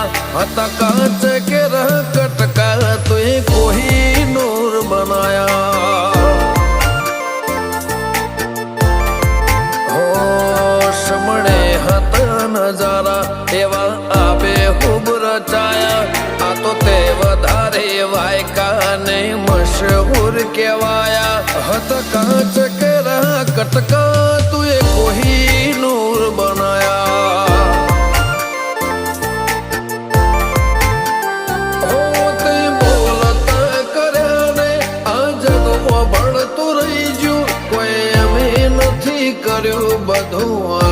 હતા કાચ કે રહ કટકા તુએ કોઈ નૂર બનાયા હો સમણે હતા નજારા એવા આબે ખૂબ રચાયા આ તો તે વધારે વાયકા ને મશહૂર કહેવાયા હતા કાચ કે રહ કટકા તુએ કોઈ નૂર બનાયા કર્યું બધું